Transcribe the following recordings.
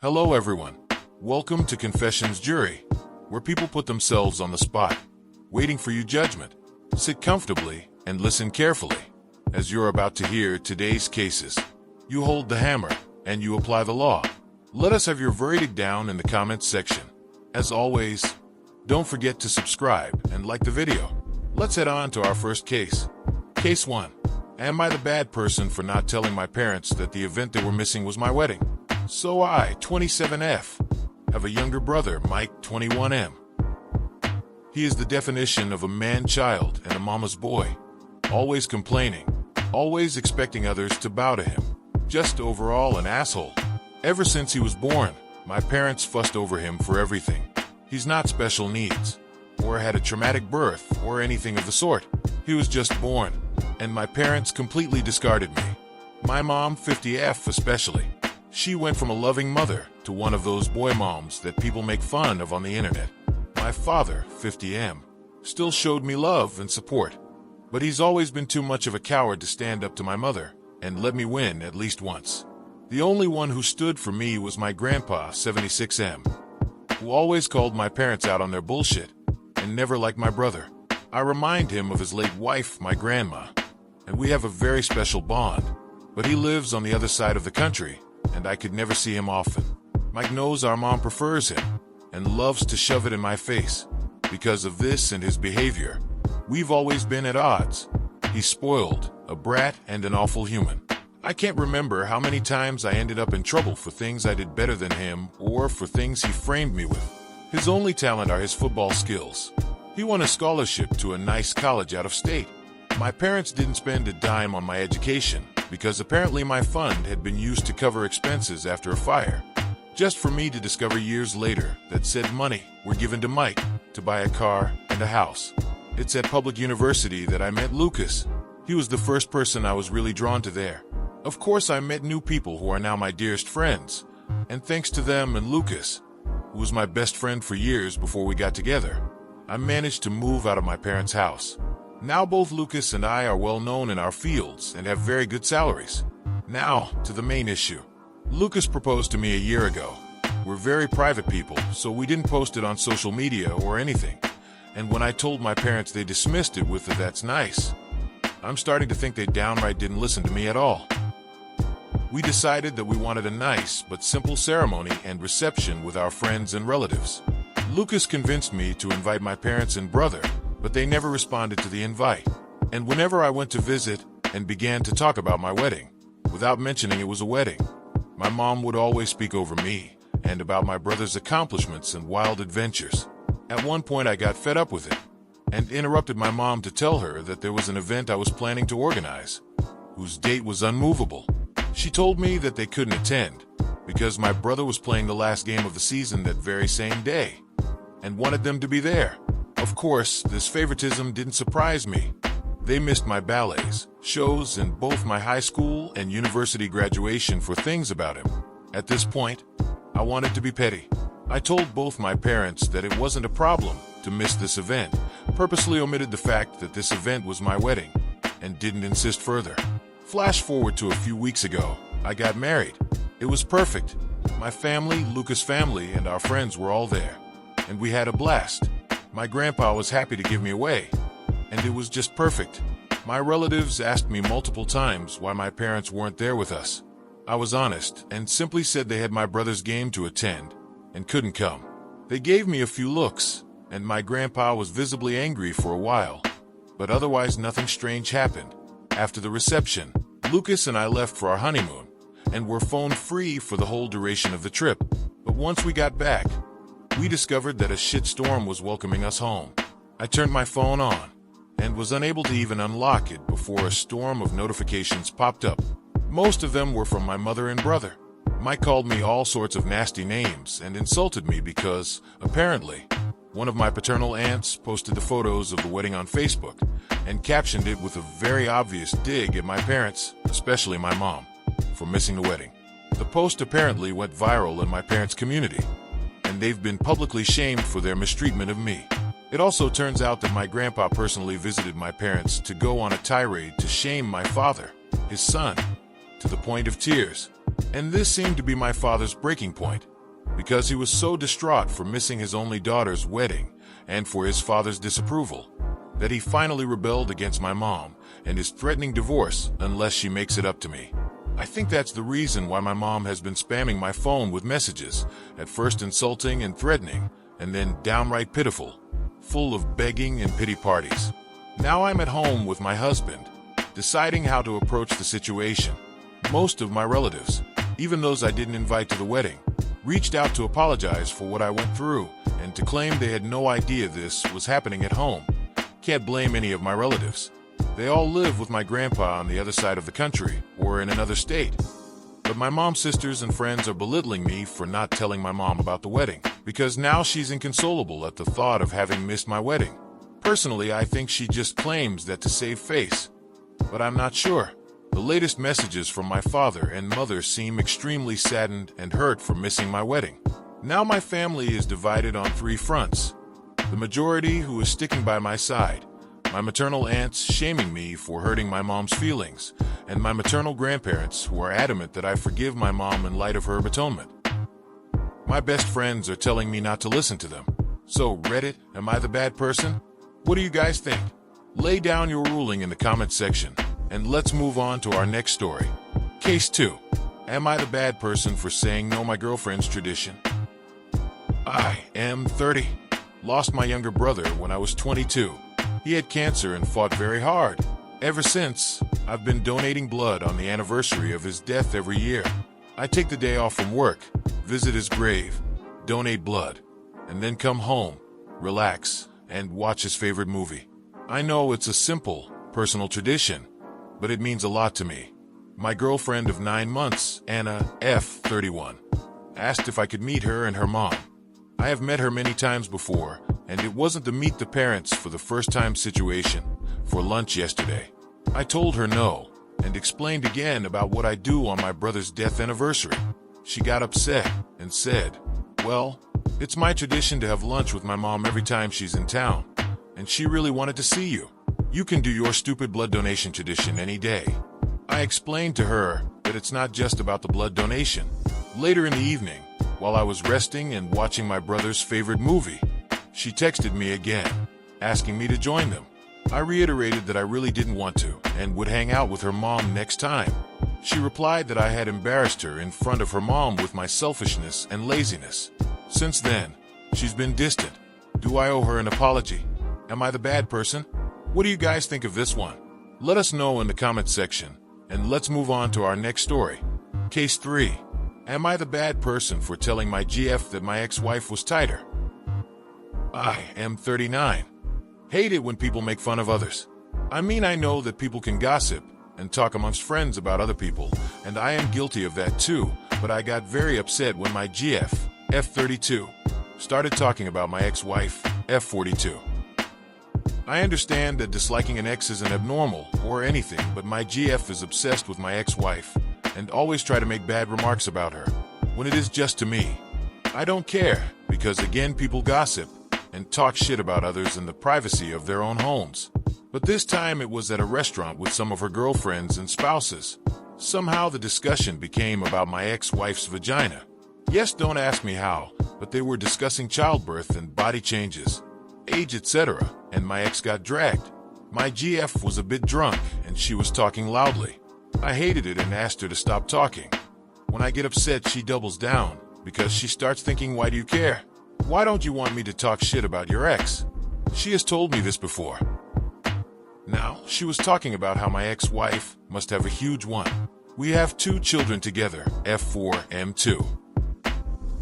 Hello everyone. Welcome to Confessions Jury, where people put themselves on the spot, waiting for your judgment. Sit comfortably and listen carefully, as you're about to hear today's cases. You hold the hammer and you apply the law. Let us have your verdict down in the comments section. As always, don't forget to subscribe and like the video. Let's head on to our first case. Case 1. Am I the bad person for not telling my parents that the event they were missing was my wedding? So I, 27F, have a younger brother, Mike, 21M. He is the definition of a man-child and a mama's boy. Always complaining, always expecting others to bow to him. Just overall an asshole. Ever since he was born, my parents fussed over him for everything. He's not special needs, or had a traumatic birth, or anything of the sort. He was just born, and my parents completely discarded me. My mom, 50F especially. She went from a loving mother to one of those boy moms that people make fun of on the internet. My father, 50M, still showed me love and support, but he's always been too much of a coward to stand up to my mother and let me win at least once. The only one who stood for me was my grandpa, 76M, who always called my parents out on their bullshit and never liked my brother. I remind him of his late wife, my grandma, and we have a very special bond, but he lives on the other side of the country, and I could never see him often. Mike knows our mom prefers him and loves to shove it in my face. Because of this and his behavior, we've always been at odds. He's spoiled, a brat, and an awful human. I can't remember how many times I ended up in trouble for things I did better than him or for things he framed me with. His only talent are his football skills. He won a scholarship to a nice college out of state. My parents didn't spend a dime on my education because apparently my fund had been used to cover expenses after a fire, just for me to discover years later that said money were given to Mike to buy a car and a house. It's at public university that I met Lucas. He was the first person I was really drawn to there. Of course, I met new people who are now my dearest friends, and thanks to them and Lucas, who was my best friend for years before we got together, I managed to move out of my parents' house. Now both Lucas and I are well known in our fields and have very good salaries. Now, to the main issue. Lucas proposed to me a year ago. We're very private people, so we didn't post it on social media or anything. And when I told my parents, they dismissed it with a "that's nice." I'm starting to think they downright didn't listen to me at all. We decided that we wanted a nice but simple ceremony and reception with our friends and relatives. Lucas convinced me to invite my parents and brother, but they never responded to the invite. And whenever I went to visit and began to talk about my wedding, without mentioning it was a wedding, my mom would always speak over me and about my brother's accomplishments and wild adventures. At one point I got fed up with it and interrupted my mom to tell her that there was an event I was planning to organize, whose date was unmovable. She told me that they couldn't attend because my brother was playing the last game of the season that very same day and wanted them to be there. Of course, this favoritism didn't surprise me. They missed my ballets, shows, and both my high school and university graduation for things about him. At this point, I wanted to be petty. I told both my parents that it wasn't a problem to miss this event, purposely omitted the fact that this event was my wedding, and didn't insist further. Flash forward to a few weeks ago, I got married. It was perfect. My family, Lucas' family, and our friends were all there, and we had a blast. My grandpa was happy to give me away, and it was just perfect. My relatives asked me multiple times why my parents weren't there with us. I was honest and simply said they had my brother's game to attend and couldn't come. They gave me a few looks, and my grandpa was visibly angry for a while, but otherwise nothing strange happened. After the reception, Lucas and I left for our honeymoon and were phone-free for the whole duration of the trip. But once we got back, we discovered that a shitstorm was welcoming us home. I turned my phone on and was unable to even unlock it before a storm of notifications popped up. Most of them were from my mother and brother. Mike called me all sorts of nasty names and insulted me because, apparently, one of my paternal aunts posted the photos of the wedding on Facebook and captioned it with a very obvious dig at my parents, especially my mom, for missing the wedding. The post apparently went viral in my parents' community, and they've been publicly shamed for their mistreatment of me. It also turns out that my grandpa personally visited my parents to go on a tirade to shame my father, his son, to the point of tears. And this seemed to be my father's breaking point. because he was so distraught for missing his only daughter's wedding and for his father's disapproval that he finally rebelled against my mom and is threatening divorce unless she makes it up to me. I think that's the reason why my mom has been spamming my phone with messages, at first insulting and threatening, and then downright pitiful, full of begging and pity parties. Now I'm at home with my husband, deciding how to approach the situation. Most of my relatives, even those I didn't invite to the wedding, reached out to apologize for what I went through and to claim they had no idea this was happening at home. Can't blame any of my relatives. They all live with my grandpa on the other side of the country or in another state. But my mom's sisters and friends are belittling me for not telling my mom about the wedding, because now she's inconsolable at the thought of having missed my wedding. Personally, I think she just claims that to save face. But I'm not sure. The latest messages from my father and mother seem extremely saddened and hurt for missing my wedding. Now my family is divided on three fronts. The majority who is sticking by my side, my maternal aunts shaming me for hurting my mom's feelings, and my maternal grandparents who are adamant that I forgive my mom in light of her atonement. My best friends are telling me not to listen to them. So Reddit, am I the bad person? What do you guys think? Lay down your ruling in the comments section, and let's move on to our next story. Case 2. Am I the bad person for saying no my girlfriend's tradition? I am 30. Lost my younger brother when I was 22. He had cancer and fought very hard. Ever since, I've been donating blood on the anniversary of his death every year. I take the day off from work, visit his grave, donate blood, and then come home, relax, and watch his favorite movie. I know it's a simple, personal tradition, but it means a lot to me. My girlfriend of 9 months, Anna, F31, asked if I could meet her and her mom. I have met her many times before, and it wasn't the meet the parents for the first time situation for lunch yesterday. I told her no, and explained again about what I do on my brother's death anniversary. She got upset and said, well, it's my tradition to have lunch with my mom every time she's in town, and she really wanted to see you. You can do your stupid blood donation tradition any day. I explained to her that it's not just about the blood donation. Later in the evening, while I was resting and watching my brother's favorite movie, she texted me again, asking me to join them. I reiterated that I really didn't want to and would hang out with her mom next time. She replied that I had embarrassed her in front of her mom with my selfishness and laziness. Since then, she's been distant. Do I owe her an apology? Am I the bad person? What do you guys think of this one? Let us know in the comments section, and let's move on to our next story. Case 3. Am I the bad person for telling my GF that my ex-wife was tighter? I am 39. Hate it when people make fun of others. I mean, I know that people can gossip and talk amongst friends about other people, and I am guilty of that too, but I got very upset when my GF, F32, started talking about my ex-wife, F42. I understand that disliking an ex isn't abnormal or anything, but my GF is obsessed with my ex-wife and always try to make bad remarks about her, when it is just to me. I don't care, because again people gossip and talk shit about others in the privacy of their own homes. But this time it was at a restaurant with some of her girlfriends and spouses. Somehow the discussion became about my ex-wife's vagina. Yes, don't ask me how, but they were discussing childbirth and body changes, age, etc., and my ex got dragged. My GF was a bit drunk and she was talking loudly. I hated it and asked her to stop talking. When I get upset, she doubles down because she starts thinking, why do you care? Why don't you want me to talk shit about your ex? She has told me this before. Now, she was talking about how my ex-wife must have a huge one. We have 2 children together, F4, M2.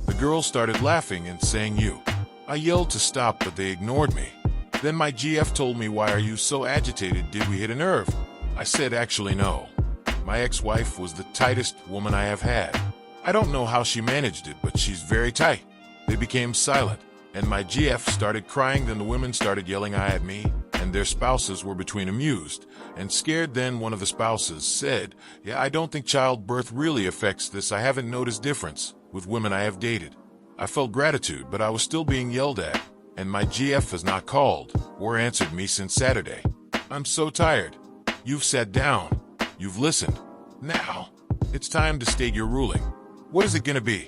The girl started laughing and saying you. I yelled to stop, but they ignored me. Then my GF told me, why are you so agitated? Did we hit a nerve? I said, actually no. My ex-wife was the tightest woman I have had. I don't know how she managed it, but she's very tight. They became silent, and my GF started crying. Then the women started yelling at me, and their spouses were between amused and scared. Then one of the spouses said, yeah, I don't think childbirth really affects this. I haven't noticed difference with women I have dated. I felt gratitude, but I was still being yelled at, and my GF has not called or answered me since Saturday. I'm so tired. You've sat down. You've listened. Now, it's time to state your ruling. What is it gonna be?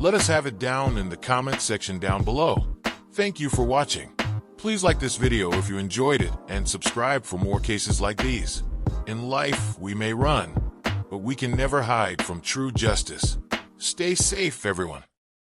Let us have it down in the comment section down below. Thank you for watching. Please like this video if you enjoyed it and subscribe for more cases like these. In life, we may run, but we can never hide from true justice. Stay safe, everyone.